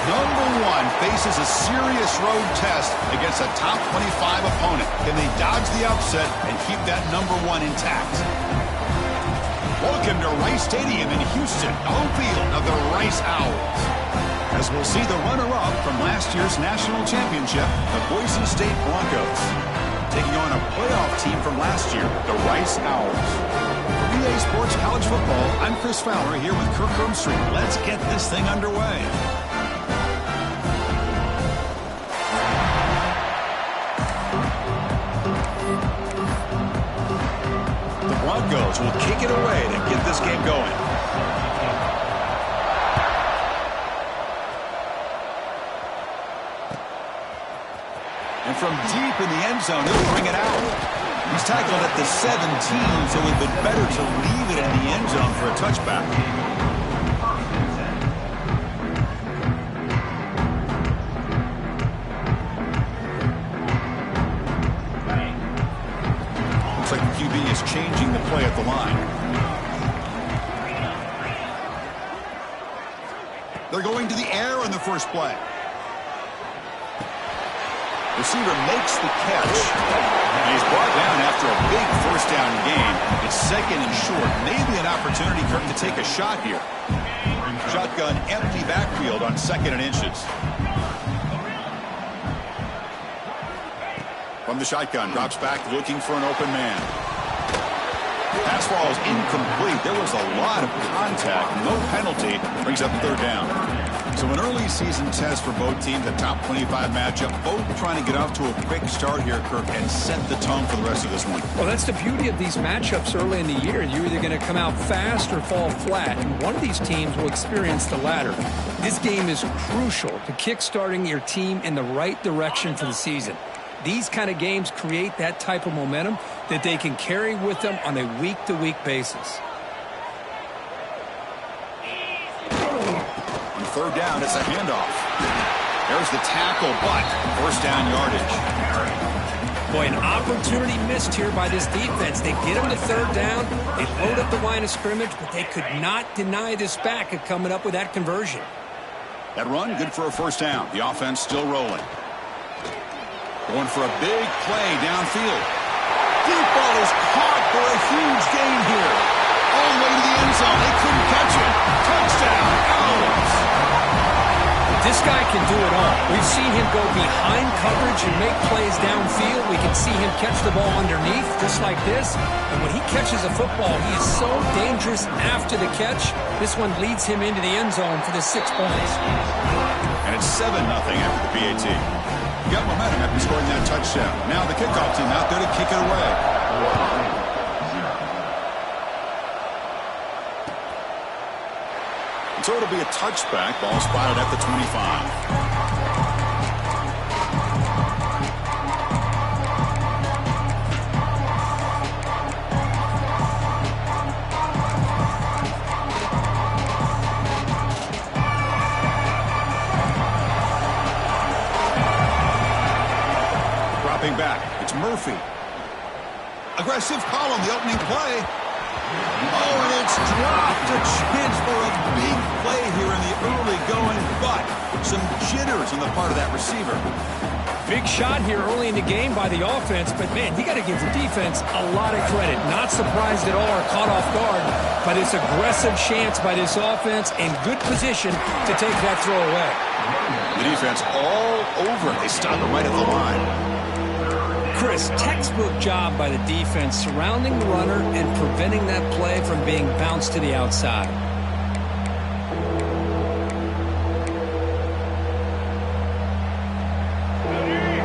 Number 1 faces a serious road test against a top 25 opponent. Can they dodge the upset and keep that number 1 intact? Welcome to Rice Stadium in Houston, home field of the Rice Owls. As we'll see the runner-up from last year's national championship, the Boise State Broncos, taking on a playoff team from last year, the Rice Owls. For EA Sports College Football, I'm Chris Fowler here with Kirk Herbstreit. Let's get this thing underway. The Broncos will kick it away to get this game going. And from deep in the end zone, he'll bring it out. He's tackled at the 17, so it would have been better to leave it in the end zone for a touchback. Looks like the QB is changing the play at the line. They're going to the air on the first play. Receiver makes the catch. And he's brought down after a big first down gain. It's second and short. Maybe an opportunity for him to take a shot here. Shotgun empty backfield on 2nd and inches. From the shotgun, drops back looking for an open man. Pass ball is incomplete. There was a lot of contact. No penalty. Brings up 3rd down. So an early season test for both teams, a top 25 matchup. Both trying to get off to a quick start here, Kirk, and set the tone for the rest of this one. Well, that's the beauty of these matchups early in the year. You're either going to come out fast or fall flat, and one of these teams will experience the latter. This game is crucial to kickstarting your team in the right direction for the season. These kind of games create that type of momentum that they can carry with them on a week-to-week basis. On 3rd down, it's a handoff. There's the tackle, but 1st down yardage. Boy, an opportunity missed here by this defense. They get him to 3rd down. They load up the line of scrimmage, but they could not deny this back of coming up with that conversion. That run, good for a 1st down. The offense still rolling. Going for a big play downfield. Deep ball is caught for a huge gain here. All the way to the end zone. They couldn't catch it. Touchdown, Owls. This guy can do it all. We've seen him go behind coverage and make plays downfield. We can see him catch the ball underneath, just like this. And when he catches a football, he is so dangerous after the catch. This one leads him into the end zone for the 6 points. And it's 7-0 after the PAT. Got momentum after scoring that touchdown. Now the kickoff team out there to kick it away. And so it'll be a touchback. Ball spotted at the 25. Back. It's Murphy. Aggressive call on the opening play. Oh, and it's dropped. A chance for a big play here in the early going, but some jitters on the part of that receiver. Big shot here early in the game by the offense, but man, you got to give the defense a lot of credit. Not surprised at all or caught off guard, but it's aggressive chance by this offense and good position to take that throw away. The defense all over it. They stop it right at the line. Chris, textbook job by the defense surrounding the runner and preventing that play from being bounced to the outside.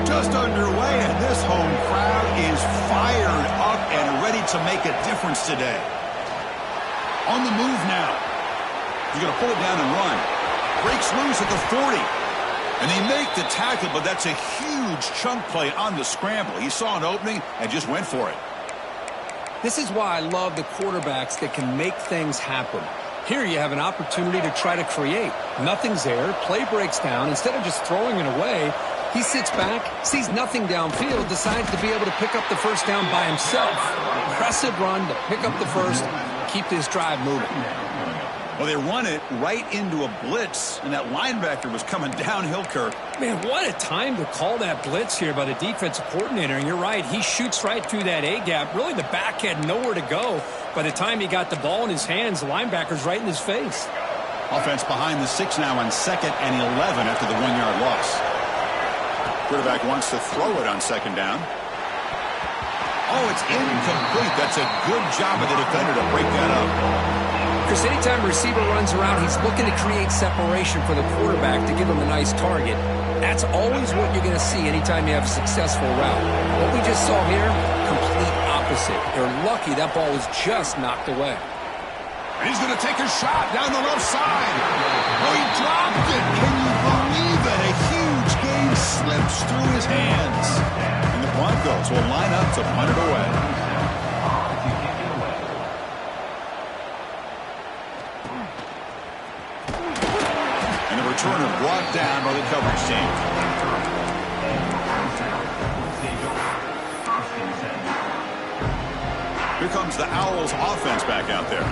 Just underway, and this home crowd is fired up and ready to make a difference today. On the move now. He's going to pull it down and run. Breaks loose at the 40. And they make the tackle, but that's a huge chunk play on the scramble. He saw an opening and just went for it. This is why I love the quarterbacks that can make things happen. Here you have an opportunity to try to create. Nothing's there. Play breaks down. Instead of just throwing it away, he sits back, sees nothing downfield, decides to be able to pick up the 1st down by himself. Impressive run to pick up the 1st, keep this drive moving. Well, they run it right into a blitz, and that linebacker was coming downhill, Kirk. Man, what a time to call that blitz here by the defensive coordinator. And you're right, he shoots right through that A-gap. Really, the back had nowhere to go. By the time he got the ball in his hands, the linebacker's right in his face. Offense behind the 6 now on 2nd and 11 after the 1-yard loss. Quarterback wants to throw it on 2nd down. Oh, it's incomplete. That's a good job of the defender to break that up. Because anytime a receiver runs around, he's looking to create separation for the quarterback to give him a nice target. That's always what you're going to see anytime you have a successful route. What we just saw here, complete opposite. They're lucky that ball was just knocked away. He's going to take a shot down the left side. Oh, he dropped it. Can you believe it? A huge game slips through his hands. And the Broncos will line up to punt it away. Returner brought down by the coverage team. Here comes the Owls offense back out there.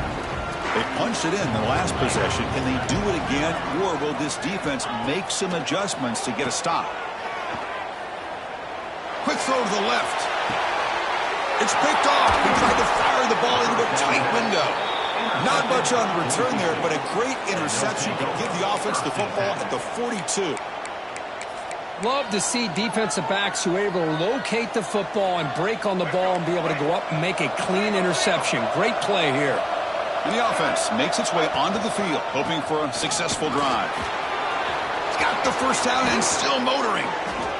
They punched it in the last possession. Can they do it again, or will this defense make some adjustments to get a stop? Quick throw to the left. It's picked off. He tried to fire the ball into a tight window. Not much on the return there, but a great interception to give the offense the football at the 42. Love to see defensive backs who are able to locate the football and break on the ball and be able to go up and make a clean interception. Great play here. And the offense makes its way onto the field, hoping for a successful drive. Got the first down and still motoring.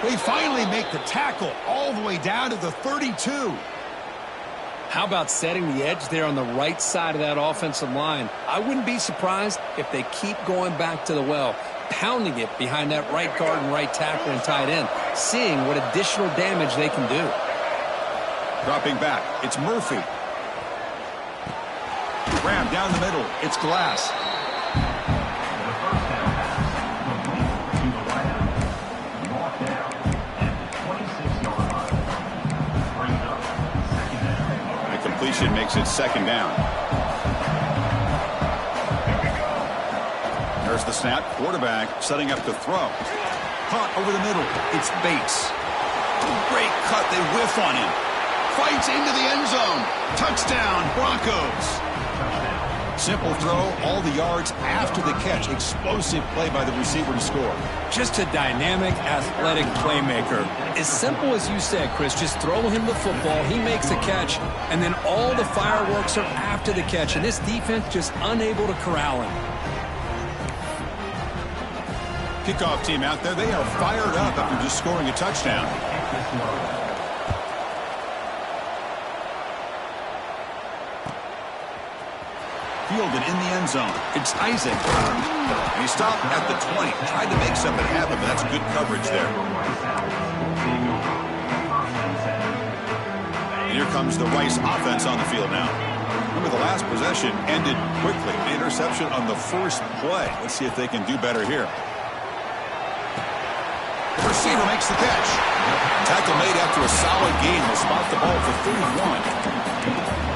They finally make the tackle all the way down to the 32. How about setting the edge there on the right side of that offensive line? I wouldn't be surprised if they keep going back to the well, pounding it behind that right guard and right tackle and tight end, seeing what additional damage they can do. Dropping back, it's Murphy. Ram down the middle, it's Glass. Completion makes it 2nd down. There's the snap. Quarterback setting up to throw. Caught over the middle. It's Bates. Great cut. They whiff on him. Fights into the end zone. Touchdown, Broncos. Simple throw, all the yards after the catch. Explosive play by the receiver to score. Just a dynamic, athletic playmaker. As simple as you said, Chris, just throw him the football, he makes the catch, and then all the fireworks are after the catch, and this defense just unable to corral him. Kickoff team out there, they are fired up after just scoring a touchdown. Fielded in the end zone. It's Isaac. And he stopped at the 20. Tried to make something happen, but that's good coverage there. And here comes the Rice offense on the field now. Remember, the last possession ended quickly. An interception on the first play. Let's see if they can do better here. The receiver makes the catch. Tackle made after a solid gain. Will spot the ball for 31.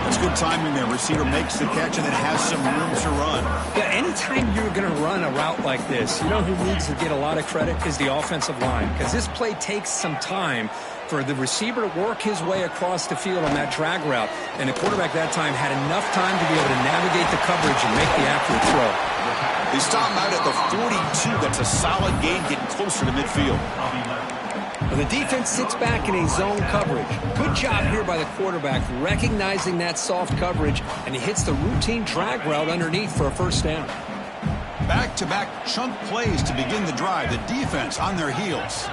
That's good timing there. Receiver makes the catch and then has some room to run. Yeah, anytime you're going to run a route like this, you know who needs to get a lot of credit is the offensive line. Because this play takes some time for the receiver to work his way across the field on that drag route. And the quarterback that time had enough time to be able to navigate the coverage and make the accurate throw. They stop him out at the 42. That's a solid gain, getting closer to midfield. Well, the defense sits back in a zone coverage. Good job here by the quarterback, recognizing that soft coverage, and he hits the routine drag route underneath for a first down. Back-to-back chunk plays to begin the drive. The defense on their heels.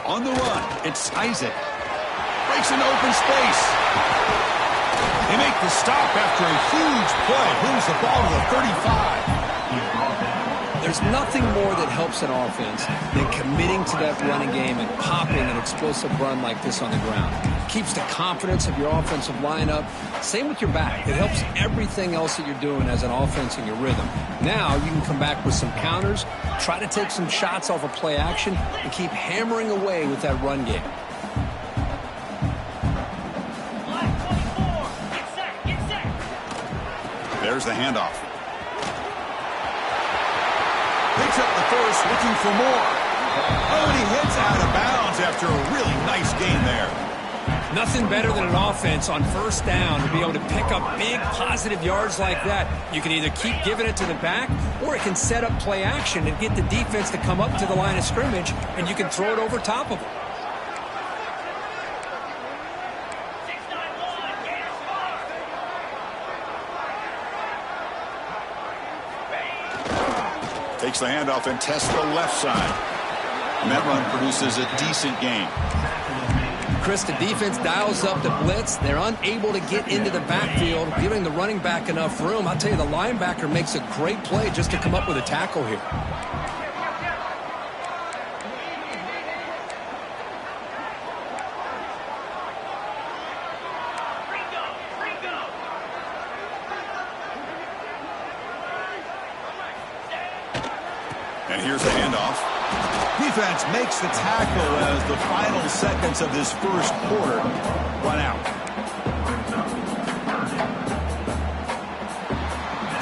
On the run, it's Isaac. Breaks into open space. They make the stop after a huge play. Moves the ball to the 35. There's nothing more that helps an offense than committing to that running game and popping an explosive run like this on the ground. Keeps the confidence of your offensive lineup. Same with your back. It helps everything else that you're doing as an offense in your rhythm. Now you can come back with some counters, try to take some shots off of play action, and keep hammering away with that run game. There's the handoff. Picks up the first, looking for more. Oh, and he hits out of bounds after a really nice gain there. Nothing better than an offense on first down to be able to pick up big positive yards like that. You can either keep giving it to the back, or it can set up play action and get the defense to come up to the line of scrimmage, and you can throw it over top of them. Takes the handoff and tests the left side. And that run produces a decent gain. Chris, the defense dials up the blitz. They're unable to get into the backfield, giving the running back enough room. I'll tell you, the linebacker makes a great play just to come up with a tackle here. And here's the handoff. Defense makes the tackle as the final seconds of this first quarter run out.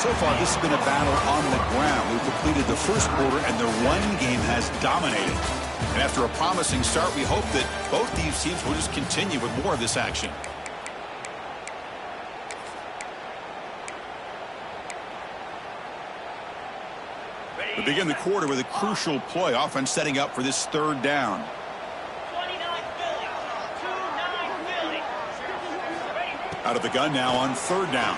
So far, this has been a battle on the ground. We've completed the first quarter, and the run game has dominated. And after a promising start, we hope that both these teams will just continue with more of this action. We begin the quarter with a crucial play, offense setting up for this third down. Out of the gun now on third down.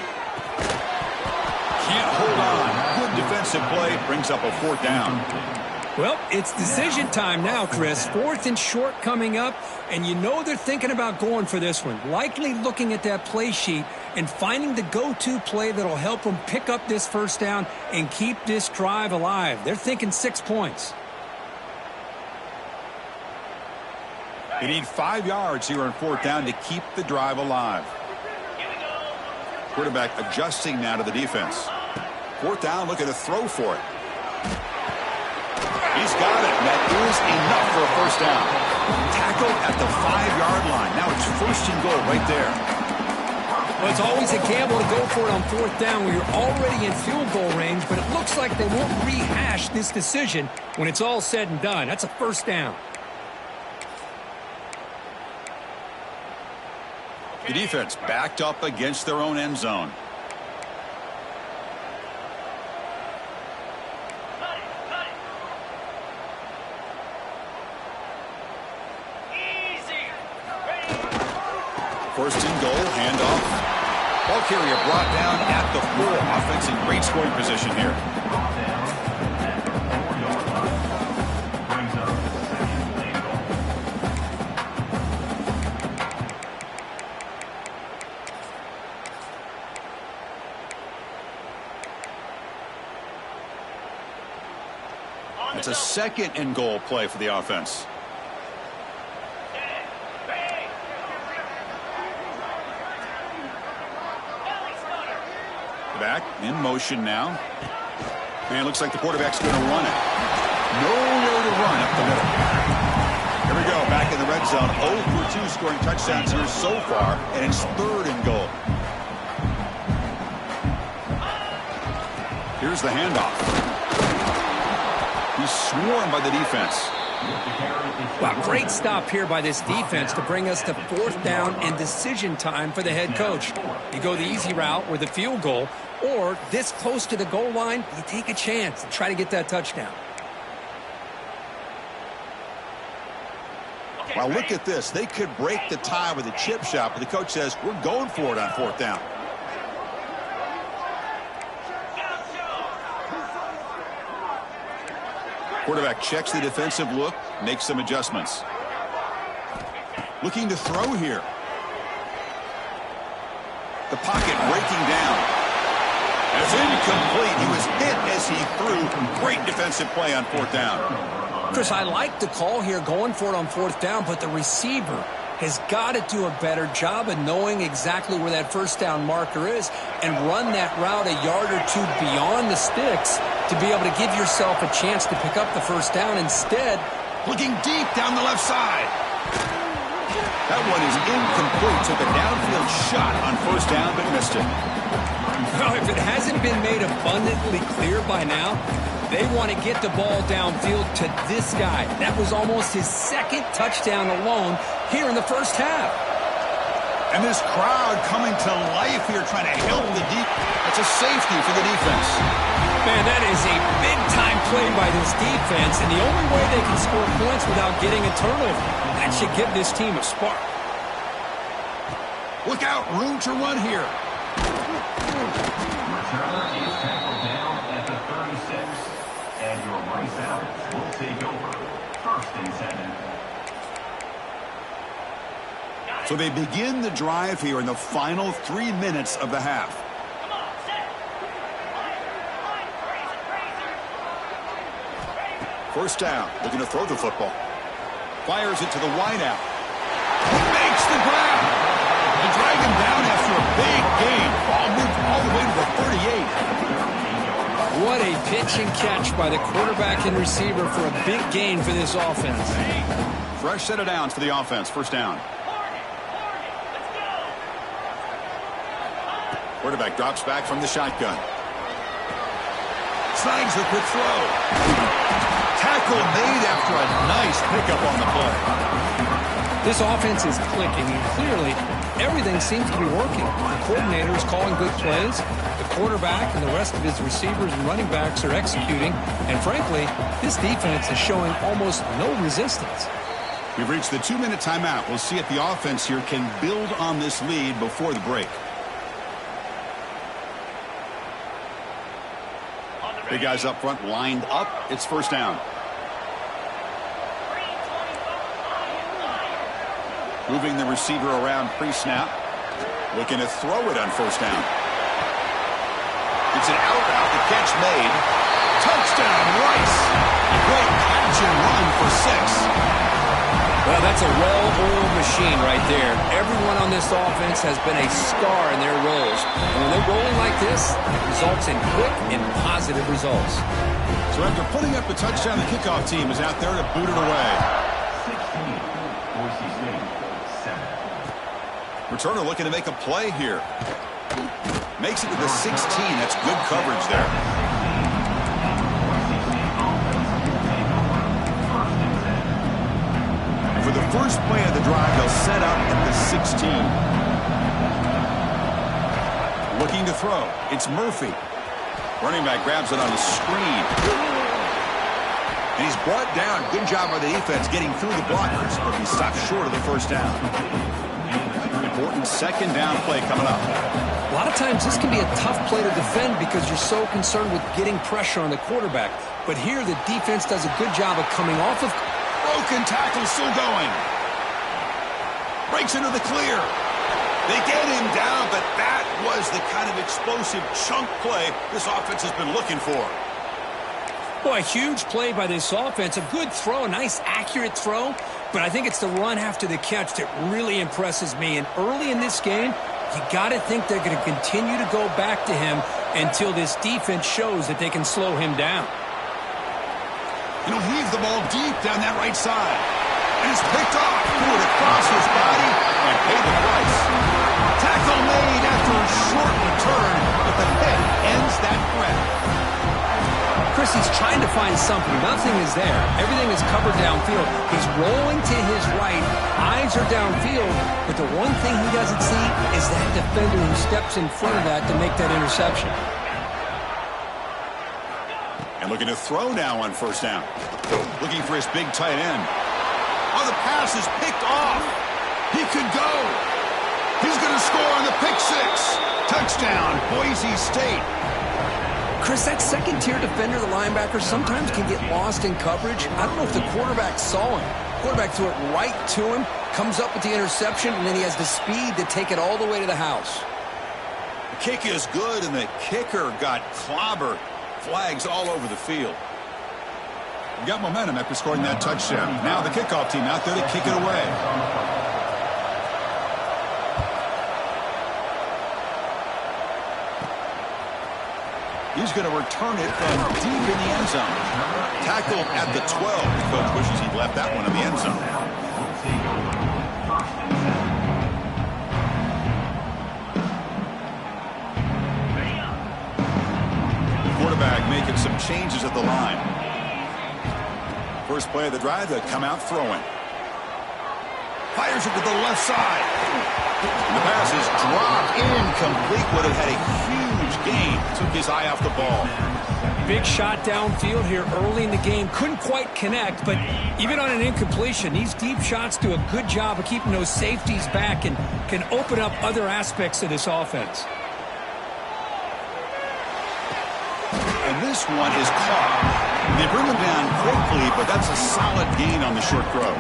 Can't hold on. Good defensive play, brings up a fourth down. Well, it's decision time now, Chris. Fourth and short coming up, and you know they're thinking about going for this one. Likely looking at that play sheet and finding the go-to play that'll help them pick up this first down and keep this drive alive. They're thinking 6 points. They need 5 yards here on fourth down to keep the drive alive. Quarterback adjusting now to the defense. Fourth down, looking to throw for it. He's got it. That is enough for a first down. Tackled at the 5-yard line. Now it's first and goal right there. Well, it's always a gamble to go for it on fourth down where you're already in field goal range, but it looks like they won't rehash this decision when it's all said and done. That's a first down. The defense backed up against their own end zone. First and goal, handoff. Ball carrier brought down at the 4. Offense in great scoring position here. It's a second and goal play for the offense. Back in motion now. And it looks like the quarterback's going to run it. Nowhere to run up the middle. Here we go, back in the red zone. 0 for 2 scoring touchdowns here so far, and it's third and goal. Here's the handoff. He's swarmed by the defense. Wow, great stop here by this defense to bring us to fourth down and decision time for the head coach. You go the easy route with a field goal, or this close to the goal line, you take a chance and try to get that touchdown. Well, look at this. They could break the tie with a chip shot, but the coach says, we're going for it on fourth down. Quarterback checks the defensive look, makes some adjustments. Looking to throw here. The pocket breaking down. It's incomplete. He was hit as he threw. Great defensive play on fourth down. Chris, I like the call here going for it on fourth down, but the receiver has got to do a better job of knowing exactly where that first down marker is and run that route a yard or two beyond the sticks to be able to give yourself a chance to pick up the first down. Instead, looking deep down the left side. That one is incomplete. Took a downfield shot on first down, but missed it. Well, if it hasn't been made abundantly clear by now, they want to get the ball downfield to this guy. That was almost his second touchdown alone here in the first half. And this crowd coming to life here trying to help the deep. That's a safety for the defense. Man, that is a big-time play by this defense, and the only way they can score points without getting a turnover. That should give this team a spark. Look out, room to run here. Returner is tackled down at the 36, and your Bryce Allen will take over. 1st and 7. So they begin the drive here in the final 3 minutes of the half. First down, looking to throw the football. Fires it to the wideout. He makes the grab. They drag him down after a big gain. Ball moved all the way to the 38. What a pitch and catch by the quarterback and receiver for a big gain for this offense. Fresh set of downs for the offense. First down. Quarterback drops back from the shotgun. Snags the quick throw. Tackle made after a nice pickup on the play. This offense is clicking, and clearly everything seems to be working. The coordinator is calling good plays. The quarterback and the rest of his receivers and running backs are executing. And frankly, this defense is showing almost no resistance. We've reached the 2-minute timeout. We'll see if the offense here can build on this lead before the break. Big guys up front lined up. It's first down. Moving the receiver around pre-snap. Looking to throw it on first down. It's an out route. The catch made. Touchdown, Rice. Great catch and run for 6. Well, that's a well-oiled machine right there. Everyone on this offense has been a star in their roles. And when they're rolling like this, it results in quick and positive results. So after putting up the touchdown, the kickoff team is out there to boot it away. 16, Boise State, 7. Returner looking to make a play here. Makes it to the 16. That's good coverage there. For the first play of the drive, they'll set up at the 16. Looking to throw. It's Murphy. Running back grabs it on the screen. And he's brought down. Good job by the defense getting through the blockers, but he stopped short of the first down. Important second down play coming up. A lot of times this can be a tough play to defend because you're so concerned with getting pressure on the quarterback. But here the defense does a good job of coming off of. Broken tackle still going. Breaks into the clear. They get him down, but that was the kind of explosive chunk play this offense has been looking for. Boy, a huge play by this offense. A good throw, a nice accurate throw. But I think it's the run after the catch that really impresses me. And early in this game, you got to think they're going to continue to go back to him until this defense shows that they can slow him down. And he'll heave the ball deep down that right side. And it's picked off. Threw it across his body and paid the price. Tackle made after a short return, but the hit ends that threat. Chris, he's trying to find something. Nothing is there. Everything is covered downfield. He's rolling to his right. Eyes are downfield. But the one thing he doesn't see is that defender who steps in front of that to make that interception. And looking to throw now on first down. Looking for his big tight end. Oh, the pass is picked off. He could go. He's going to score on the pick six. Touchdown, Boise State. Chris, that second-tier defender, the linebacker, sometimes can get lost in coverage. I don't know if the quarterback saw him. Quarterback threw it right to him, comes up with the interception, and then he has the speed to take it all the way to the house. The kick is good, and the kicker got clobbered. Flags all over the field. We got momentum after scoring that touchdown. Now the kickoff team out there to kick it away. He's going to return it from deep in the end zone. Tackled at the 12. The coach wishes he'd left that one in the end zone. some changes at the line. First play of the drive, they come out throwing. Fires it to the left side. And the pass is dropped incomplete. Would have had a huge gain. Took his eye off the ball. Big shot downfield here early in the game. Couldn't quite connect, but even on an incompletion, these deep shots do a good job of keeping those safeties back and can open up other aspects of this offense. And this one is caught. They bring him down quickly, but that's a solid gain on the short throw.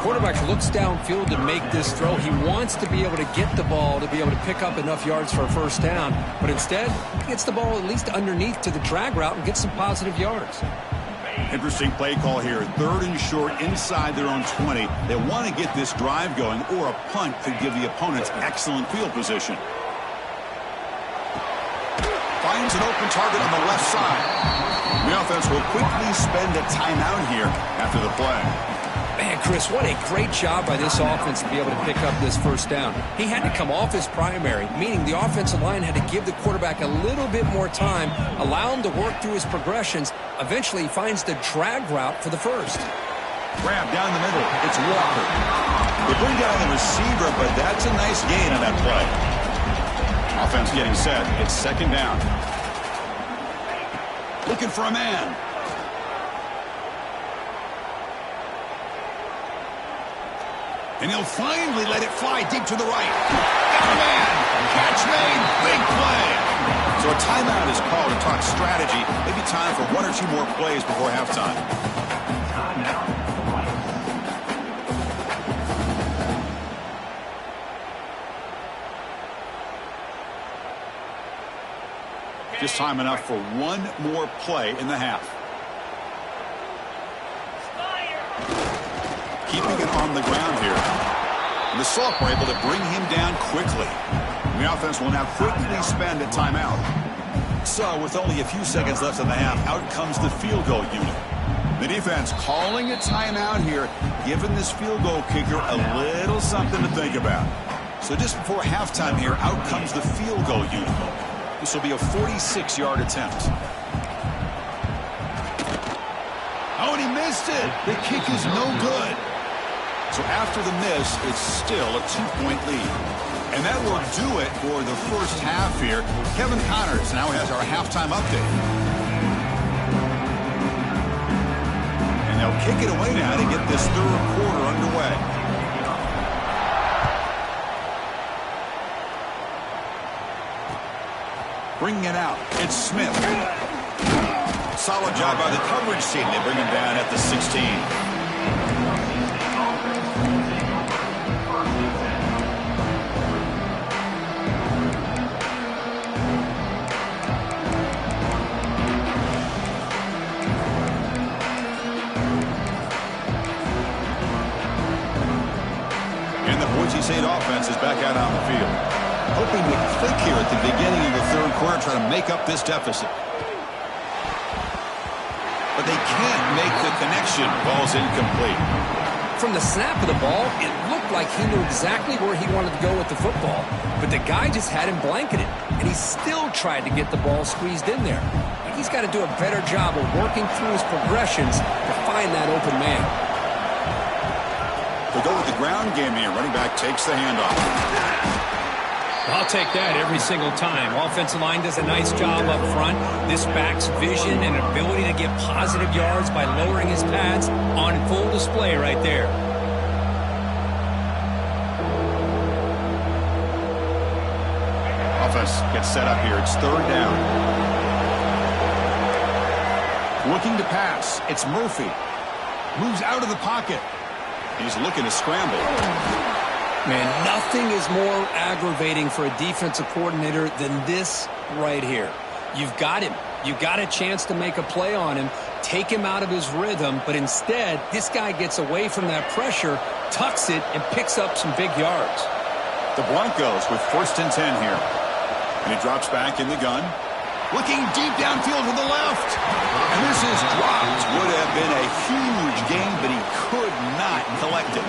Quarterback looks downfield to make this throw. He wants to be able to get the ball to be able to pick up enough yards for a first down, but instead he gets the ball at least underneath to the drag route and gets some positive yards. Interesting play call here. 3rd and short inside their own 20. They want to get this drive going, or a punt could give the opponents excellent field position. Finds an open target on the left side. The offense will quickly spend a timeout here after the play. Man, Chris, what a great job by this offense to be able to pick up this first down. He had to come off his primary, meaning the offensive line had to give the quarterback a little bit more time, allow him to work through his progressions. Eventually, he finds the drag route for the first. Grab down the middle. It's Walker. They bring down the receiver, but that's a nice gain on that play. Offense getting set. It's 2nd down. Looking for a man. And he'll finally let it fly deep to the right. Got a man. Catch made. Big play. So a timeout is called to talk strategy. Maybe time for 1 or 2 more plays before halftime. Just time enough for 1 more play in the half. Keeping it on the ground here. And the Salk were able to bring him down quickly. And the offense will now quickly spend a timeout. So with only a few seconds left in the half, out comes the field goal unit. The defense calling a timeout here, giving this field goal kicker a little something to think about. So just before halftime here, out comes the field goal unit. This will be a 46-yard attempt. Oh, and he missed it. The kick is no good. So after the miss, it's still a 2-point lead. And that will do it for the first half here. Kevin Connors now has our halftime update. And they'll kick it away now to get this 3rd quarter underway. Bringing it out, it's Smith. Solid job by the coverage team. They bring him down at the 16. State offense is back out on the field. Hoping to click here at the beginning of the 3rd quarter, trying to make up this deficit. But they can't make the connection. Ball's incomplete. From the snap of the ball, it looked like he knew exactly where he wanted to go with the football. But the guy just had him blanketed, and he still tried to get the ball squeezed in there. He's got to do a better job of working through his progressions to find that open man. They'll go with the ground game here. Running back takes the handoff. I'll take that every single time. Offensive line does a nice job up front. This back's vision and ability to get positive yards by lowering his pads on full display right there. Offense gets set up here. It's 3rd down. Looking to pass. It's Murphy. Moves out of the pocket. He's looking to scramble. Man, nothing is more aggravating for a defensive coordinator than this right here. You've got him. You've got a chance to make a play on him, take him out of his rhythm, but instead, this guy gets away from that pressure, tucks it, and picks up some big yards. The Broncos with 1st and 10 here. And he drops back in the gun. Looking deep downfield to the left. And this is dropped. Would have been a huge gain, but he could not collect it.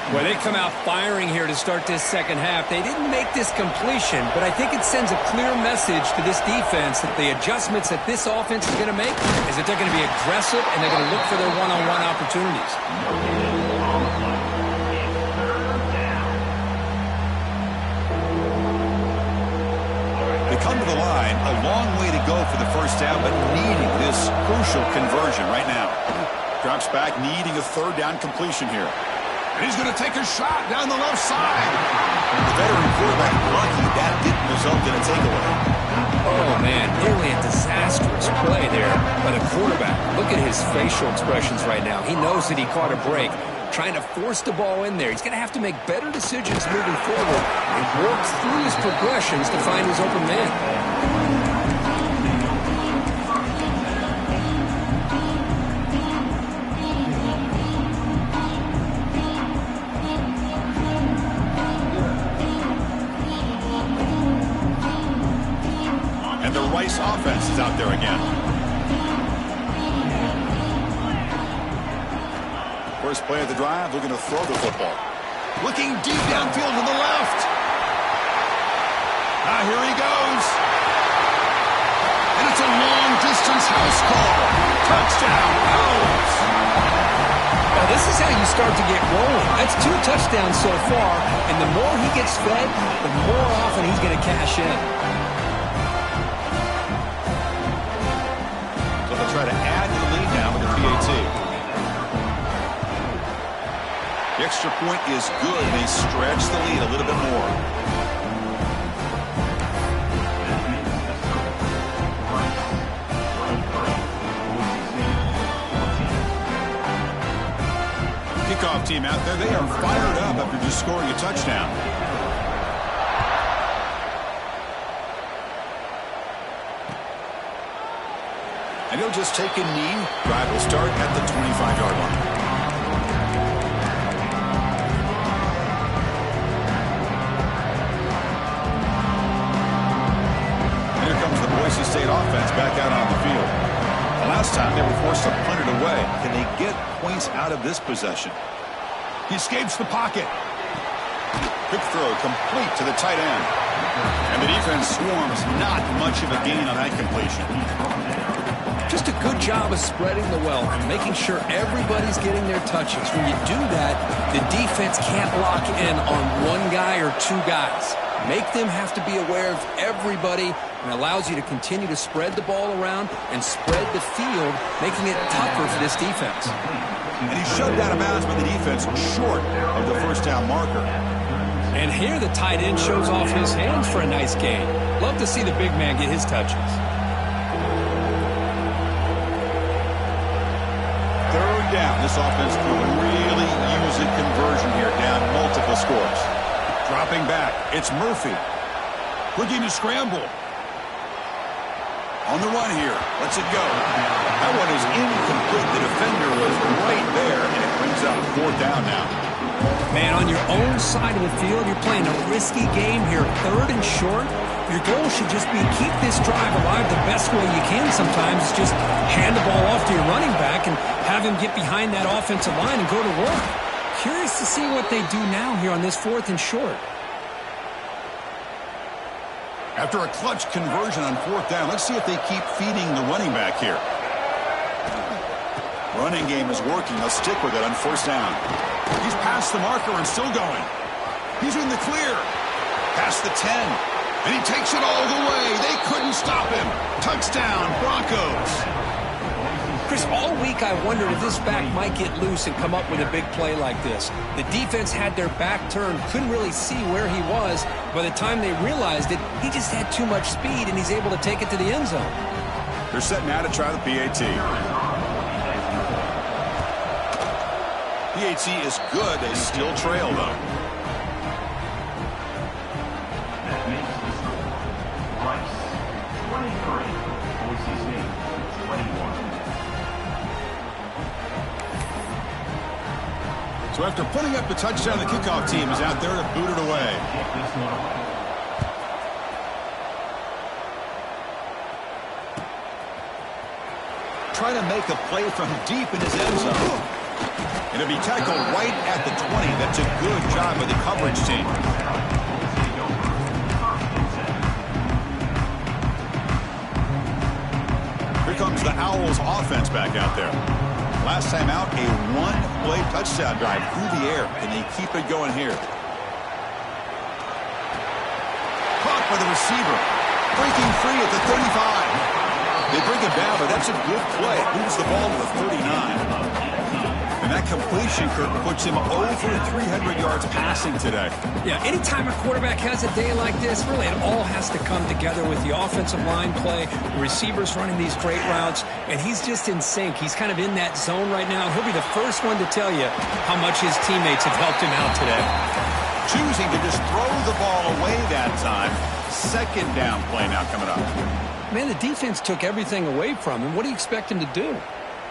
Well, they come out firing here to start this second half. They didn't make this completion, but I think it sends a clear message to this defense that the adjustments that this offense is going to make is that they're going to be aggressive and they're going to look for their one-on-one opportunities. They come to the line, a long way to go for the first down, but needing this crucial conversion right now. Drops back, needing a third down completion here. And he's going to take a shot down the left side. The veteran quarterback lucky that didn't result in a takeaway. Oh, man, nearly a disastrous play there by the quarterback. Look at his facial expressions right now. He knows that he caught a break, trying to force the ball in there. He's going to have to make better decisions moving forward and work through his progressions to find his open man. And the Rice offense is out there again. First play of the drive, looking to throw the football. Looking deep downfield to the left. Here he goes. And it's a long-distance house call. Touchdown, Owls. Now, this is how you start to get rolling. That's 2 touchdowns so far, and the more he gets fed, the more often he's going to cash in. They'll try to add to the lead now with the PAT. The extra point is good. They stretch the lead a little bit more. Kickoff team out there. They are fired up after just scoring a touchdown. And he'll just take a knee. Drive will start at the 25-yard line. And here comes the Boise State offense back out on the field. The last time they were forced to punt it away. Can they get points out of this possession? He escapes the pocket. Quick throw complete to the tight end. And the defense swarms. Not much of a gain on that completion. Just a good job of spreading the wealth and making sure everybody's getting their touches. When you do that, the defense can't lock in on one guy or 2 guys. Make them have to be aware of everybody, and allows you to continue to spread the ball around and spread the field, making it tougher for this defense. And he's shoved out of bounds by the defense short of the first down marker. And here the tight end shows off his hands for a nice gain. Love to see the big man get his touches. Down. This offense could really use a conversion here, down multiple scores. Dropping back, it's Murphy. Looking to scramble. On the run here, lets it go. That one is incomplete. The defender was right there, and it brings up 4th down now. Man, on your own side of the field, you're playing a risky game here. 3rd and short. Your goal should just be keep this drive alive the best way you can sometimes. Is just hand the ball off to your running back and have him get behind that offensive line and go to work. Curious to see what they do now here on this 4th and short. After a clutch conversion on 4th down, let's see if they keep feeding the running back here. Running game is working. They'll stick with it on 1st down. He's past the marker and still going. He's in the clear. Past the 10. And he takes it all the way. They couldn't stop him. Touchdown, Broncos. Chris, all week I wondered if this back might get loose and come up with a big play like this. The defense had their back turned, couldn't really see where he was. By the time they realized it, he just had too much speed, and he's able to take it to the end zone. They're set now to try the PAT. PAT is good. They still trail, though. So after putting up the touchdown, the kickoff team is out there to boot it away. Trying to make a play from deep in his end zone. Going to be tackled right at the 20. That's a good job by the coverage team. Here comes the Owls offense back out there. Last time out, a one-play touchdown drive through the air, and they keep it going here. Caught by the receiver. Breaking free at the 35. They bring it down, but that's a good play. It moves the ball to the 39. And that completion, Kirk, puts him over 300 yards passing today. Yeah, anytime a quarterback has a day like this, really it all has to come together with the offensive line play, the receivers running these great routes, and he's just in sync. He's kind of in that zone right now. He'll be the first one to tell you how much his teammates have helped him out today. Choosing to just throw the ball away that time. Second down play now coming up. Man, the defense took everything away from him. What do you expect him to do?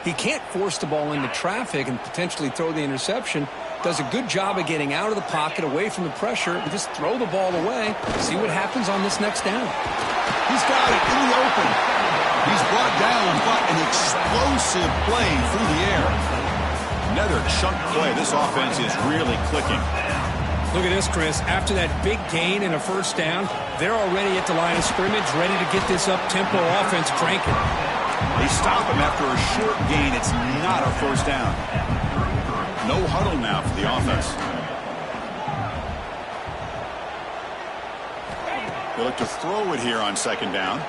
He can't force the ball into traffic and potentially throw the interception. Does a good job of getting out of the pocket, away from the pressure, and just throw the ball away. See what happens on this next down. He's got it in the open. He's brought down, but an explosive play through the air. Another chunk play. This offense is really clicking. Look at this, Chris. After that big gain and a first down, they're already at the line of scrimmage, ready to get this up-tempo offense cranking. They stop him after a short gain. It's not a first down. No huddle now for the offense. They look to throw it here on second down.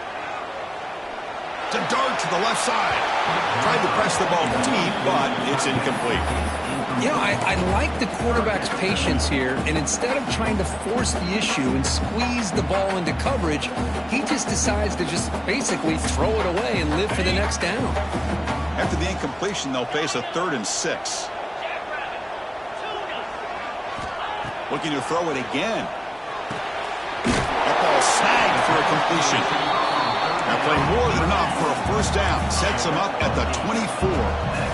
To dart to the left side. Tried to press the ball deep, but it's incomplete. You know, I like the quarterback's patience here, and instead of trying to force the issue and squeeze the ball into coverage, he just decides to just basically throw it away and live for the next down. After the incompletion, they'll face a 3rd and 6. Looking to throw it again. That ball snagged for a completion. Now play more than enough for a first down. Sets him up at the 24.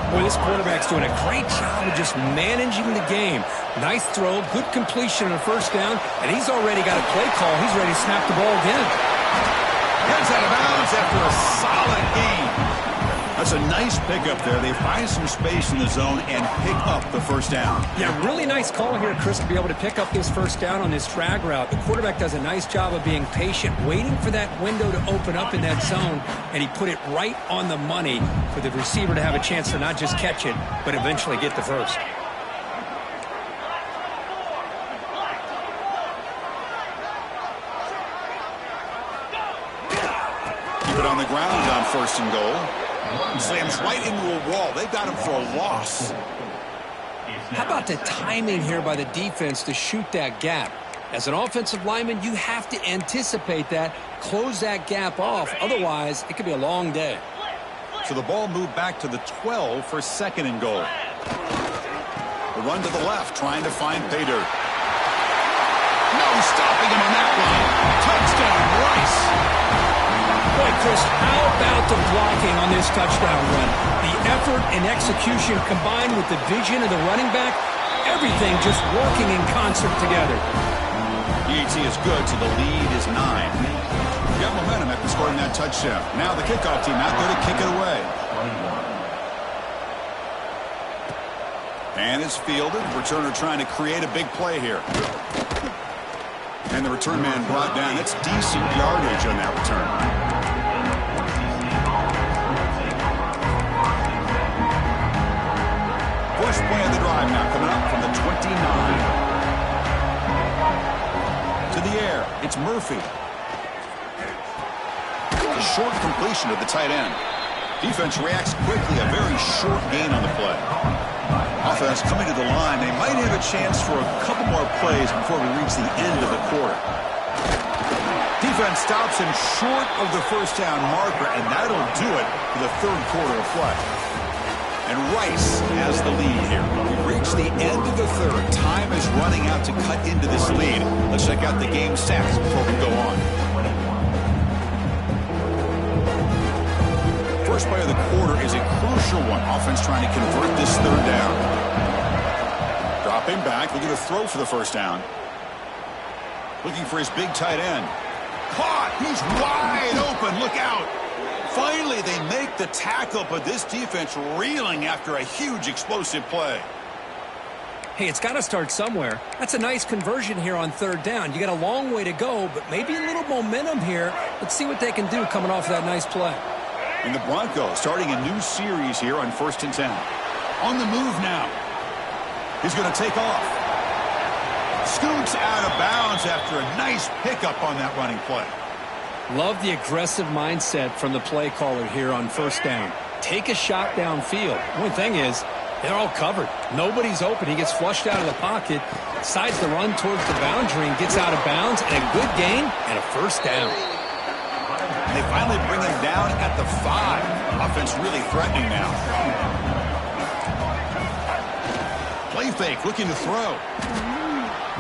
Boy, this quarterback's doing a great job of just managing the game. Nice throw, good completion on a first down, and he's already got a play call. He's ready to snap the ball again. Heads out of bounds after a solid gain. That's a nice pickup there. They find some space in the zone and pick up the first down. Yeah, really nice call here, Chris, to be able to pick up this first down on this drag route. The quarterback does a nice job of being patient, waiting for that window to open up in that zone, and he put it right on the money for the receiver to have a chance to not just catch it, but eventually get the first. Keep it on the ground on 1st and goal. Slams right into a wall. They've got him for a loss. How about the timing here by the defense to shoot that gap? As an offensive lineman, you have to anticipate that, close that gap off. Otherwise, it could be a long day. So the ball moved back to the 12 for 2nd and goal. The run to the left, trying to find pay dirt. No stopping him on that one. Touchdown, Rice. Boy, Chris, how about the blocking on this touchdown run? The effort and execution combined with the vision of the running back, everything just working in concert together. EAT is good, so the lead is 9. Got momentum after scoring that touchdown. Now the kickoff team out there to kick it away. And it's fielded. Returner trying to create a big play here. And the return man brought down. That's decent yardage on that return. First play of the drive now coming up from the 29. To the air. It's Murphy. A short completion to the tight end. Defense reacts quickly. A very short gain on the play. Offense coming to the line. They might have a chance for a couple more plays before we reach the end of the quarter. Defense stops him short of the first down marker, and that'll do it for the 3rd quarter of play. And Rice has the lead here. We've reached the end of the 3rd. Time is running out to cut into this lead. Let's check out the game stats before we go on. First play of the quarter is a crucial one. Offense trying to convert this 3rd down. Dropping back, looking to throw for the first down. Looking for his big tight end. Caught! He's wide open. Look out! Finally, they make the tackle, but this defense reeling after a huge explosive play. Hey, it's got to start somewhere. That's a nice conversion here on third down. You got a long way to go, but maybe a little momentum here. Let's see what they can do coming off that nice play. And the Broncos starting a new series here on 1st and 10. On the move now. He's going to take off. Scoots out of bounds after a nice pickup on that running play. Love the aggressive mindset from the play caller here on 1st down. Take a shot downfield. One thing is, they're all covered. Nobody's open. He gets flushed out of the pocket, decides to run towards the boundary and gets out of bounds, and a good gain and a 1st down. They finally bring him down at the 5. Offense really threatening now. Play fake, looking to throw.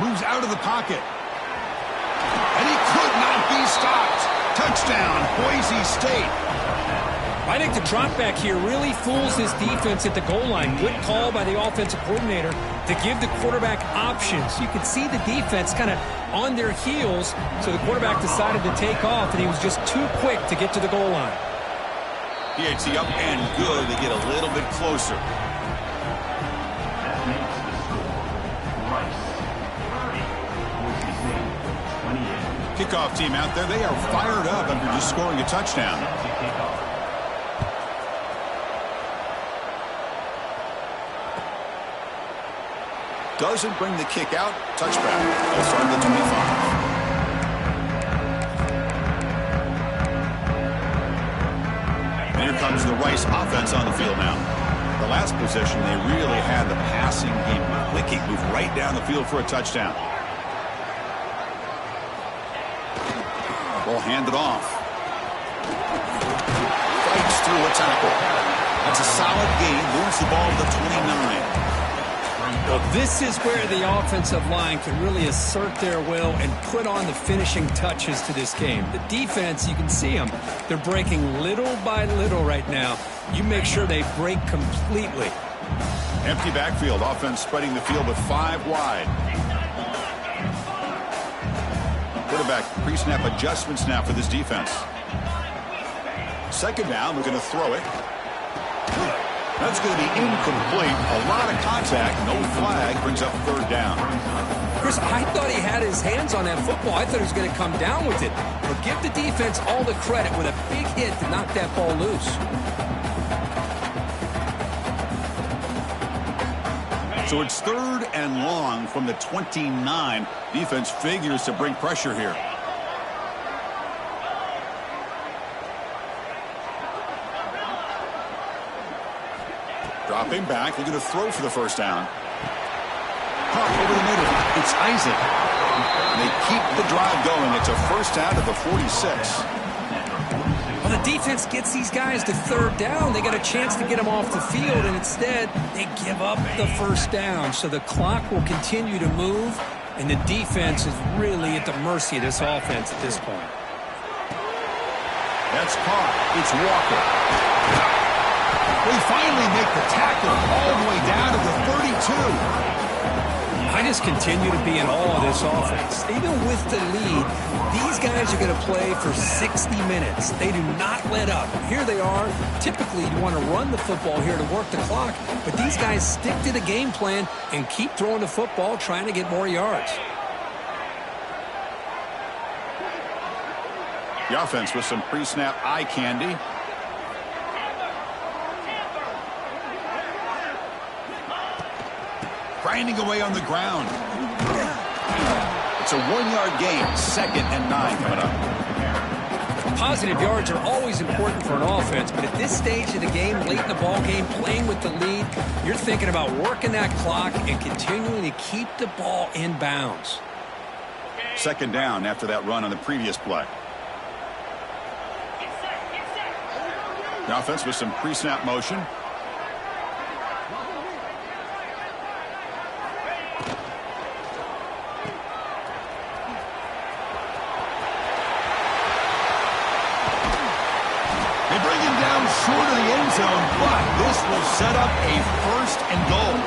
Moves out of the pocket. And he could not be stopped. Touchdown, Boise State. I think the drop back here really fools his defense at the goal line. Good call by the offensive coordinator to give the quarterback options. You could see the defense kind of on their heels, so the quarterback decided to take off, and he was just too quick to get to the goal line. PHC up and good. They get a little bit closer. That makes the score. Rice, 30. Boise State, 28. Kickoff team out there. They are fired up after just scoring a touchdown. To kick off. Doesn't bring the kick out. Touchback. They'll start at the 25. And here comes the Rice offense on the field now. The last possession, they really had the passing game clicking. Moved right down the field for a touchdown. Ball handed off. Fights through a tackle. That's a solid gain. Moves the ball to the 29. Well, this is where the offensive line can really assert their will and put on the finishing touches to this game. The defense, you can see them. They're breaking little by little right now. You make sure they break completely. Empty backfield. Offense spreading the field with 5 wide. Quarterback pre-snap adjustments now for this defense. 2nd down. We're going to throw it. That's going to be incomplete. A lot of contact. No flag. Brings up 3rd down. Chris, I thought he had his hands on that football. I thought he was going to come down with it. But give the defense all the credit with a big hit to knock that ball loose. So it's 3rd and long from the 29. Defense figures to bring pressure here. Dropping back, looking to throw for the 1st down. Pop over the middle. It's Isaac. And they keep the drive going. It's a 1st down to the 46. Well, the defense gets these guys to 3rd down. They got a chance to get them off the field, and instead they give up the 1st down. So the clock will continue to move, and the defense is really at the mercy of this offense at this point. That's caught. It's Walker. We finally make the tackle all the way down to the 32. I just continue to be in awe of this offense. Even with the lead, these guys are going to play for 60 minutes. They do not let up. Here they are. Typically, you want to run the football here to work the clock, but these guys stick to the game plan and keep throwing the football, trying to get more yards. The offense with some pre-snap eye candy. Grinding away on the ground. It's a 1-yard gain. 2nd and 9 coming up. Positive yards are always important for an offense, but at this stage of the game, late in the ball game, playing with the lead, you're thinking about working that clock and continuing to keep the ball in bounds. 2nd down after that run on the previous play. The offense with some pre-snap motion. Short of the end zone, but this will set up a 1st and goal.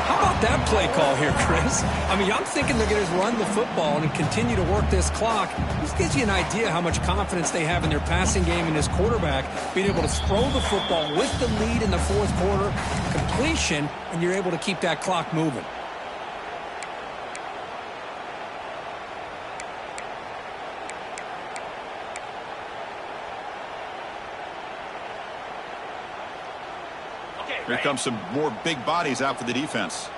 How about that play call here, Chris? I mean, I'm thinking they're going to run the football and continue to work this clock. This gives you an idea how much confidence they have in their passing game and his quarterback being able to throw the football with the lead in the fourth quarter, completion, and you're able to keep that clock moving. Here comes some more big bodies out for the defense.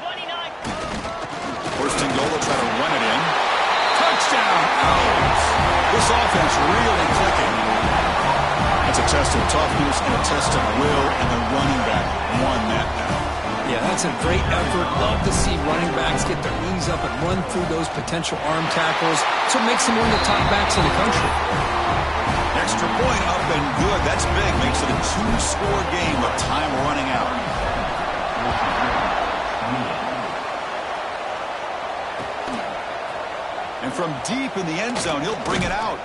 29. First and goal, they'll try to run it in. Touchdown! Out! This offense really clicking. That's a test of toughness and a test of will, and the running back won that battle. Yeah, that's a great effort. Love to see running backs get their knees up and run through those potential arm tackles. So it makes them one of the top backs in the country. Extra point up and good. That's big. Makes it a two-score game with time running out. And from deep in the end zone, he'll bring it out.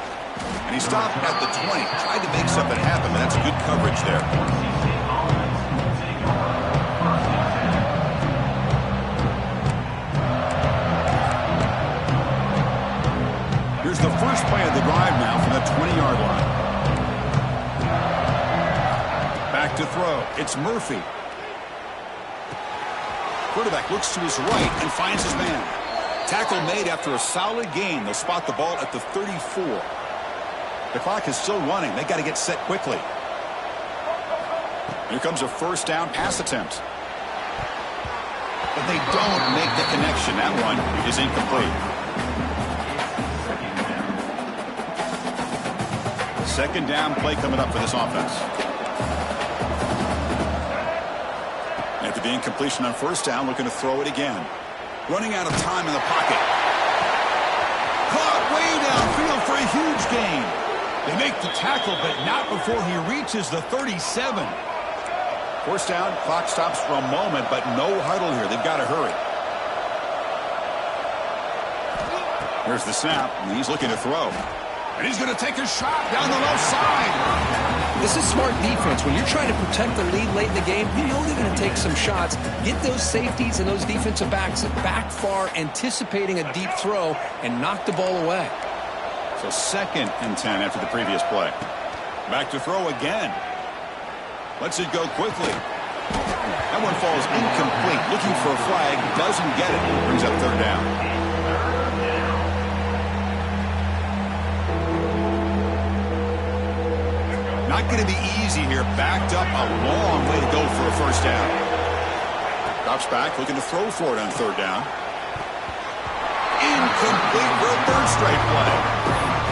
And he stopped at the 20. Tried to make something happen, but that's good coverage there. Here's the first play of the drive now from the 20-yard line. Back to throw. It's Murphy. Quarterback looks to his right and finds his man. Tackle made after a solid gain. They'll spot the ball at the 34. The clock is still running. They got to get set quickly. Here comes a first down pass attempt. But they don't make the connection. That one is incomplete. Second down play coming up for this offense. After the incompletion on first down, looking to throw it again. Running out of time in the pocket. Caught way downfield for a huge gain. They make the tackle, but not before he reaches the 37. First down, clock stops for a moment, but no huddle here. They've got to hurry. Here's the snap, and he's looking to throw. And he's going to take a shot down the left side. This is smart defense. When you're trying to protect the lead late in the game, you know they're going to take some shots. Get those safeties and those defensive backs back far, anticipating a deep throw, and knock the ball away. So 2nd and 10 after the previous play. Back to throw again. Lets it go quickly. That one falls incomplete. Looking for a flag. Doesn't get it. Brings up third down. Not going to be easy here. Backed up a long way to go for a first down. Drops back, looking to throw for it on third down. Incomplete for a third straight play.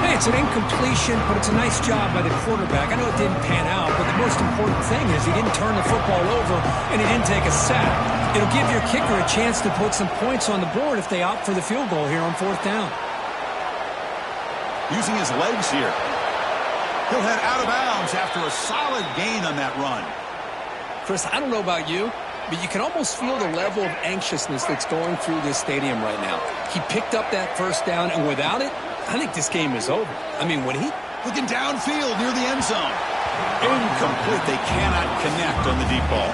Hey, it's an incompletion, but it's a nice job by the quarterback. I know it didn't pan out, but the most important thing is he didn't turn the football over and he didn't take a sack. It'll give your kicker a chance to put some points on the board if they opt for the field goal here on fourth down. Using his legs here. He'll head out of bounds after a solid gain on that run. Chris, I don't know about you, but you can almost feel the level of anxiousness that's going through this stadium right now. He picked up that first down, and without it, I think this game is over. I mean, when he... Looking downfield near the end zone. Incomplete. They cannot connect on the deep ball.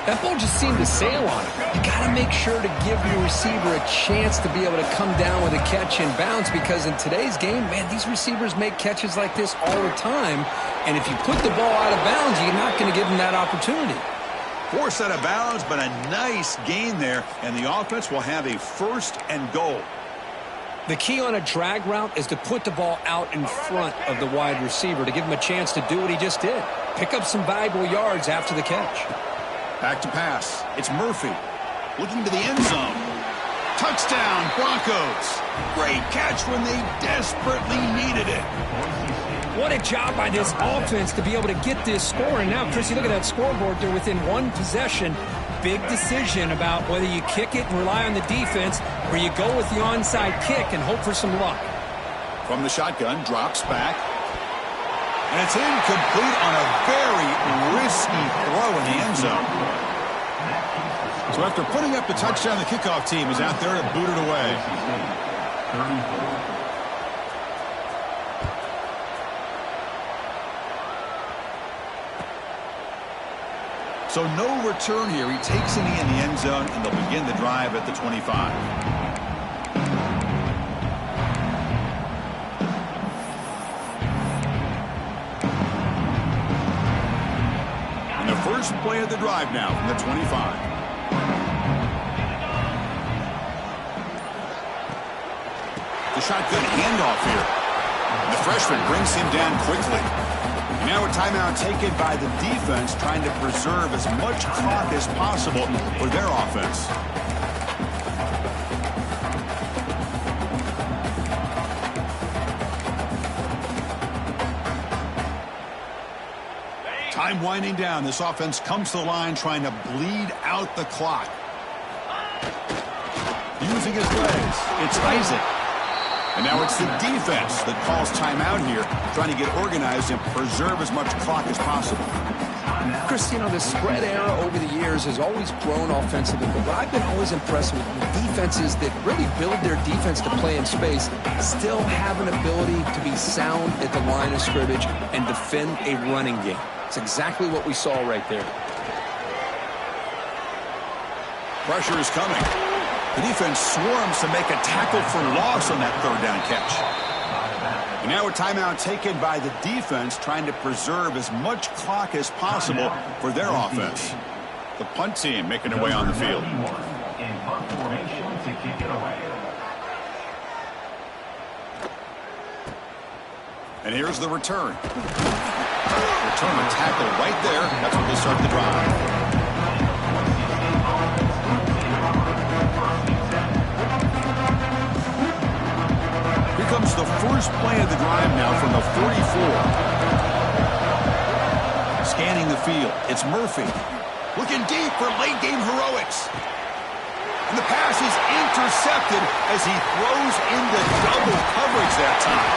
That ball just seemed to sail on him. You got to make sure to give your receiver a chance to be able to come down with a catch and bounce, because in today's game, man, these receivers make catches like this all the time. And if you put the ball out of bounds, you're not going to give them that opportunity. Forced out of bounds, but a nice gain there, and the offense will have a first and goal. The key on a drag route is to put the ball out in front of the wide receiver to give him a chance to do what he just did. Pick up some valuable yards after the catch. Back to pass. It's Murphy. Looking to the end zone. Touchdown, Broncos. Great catch when they desperately needed it. What a job by this offense to be able to get this score. And now, Chris, you look at that scoreboard. They're within one possession. Big decision about whether you kick it and rely on the defense or you go with the onside kick and hope for some luck. From the shotgun, drops back. And it's incomplete on a very risky throw in the end zone. So after putting up the touchdown, the kickoff team is out there to boot it away. So no return here. He takes it in the end zone, and they'll begin the drive at the 25. And the first play of the drive now from the 25. The shotgun handoff here. And the freshman brings him down quickly. And now a timeout taken by the defense, trying to preserve as much clock as possible for their offense. Time winding down. This offense comes to the line trying to bleed out the clock. Using his legs. It's Isaac. And now it's the defense that calls timeout here, trying to get organized and preserve as much clock as possible. Chris, you know, the spread era over the years has always grown offensively, but what I've been always impressed with defenses that really build their defense to play in space still have an ability to be sound at the line of scrimmage and defend a running game. It's exactly what we saw right there. Pressure is coming. The defense swarms to make a tackle for loss on that third down catch. And now a timeout taken by the defense, trying to preserve as much clock as possible for their offense. The punt team making their way on the field. In punt formation to kick it away. And here's the return. Return a tackle right there. That's what they start the drive. Comes the first play of the drive now from the 44. Scanning the field, it's Murphy. Looking deep for late game heroics. And the pass is intercepted as he throws into double coverage that time.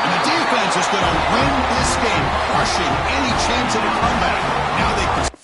And the defense is going to win this game, crushing any chance of a comeback. Now they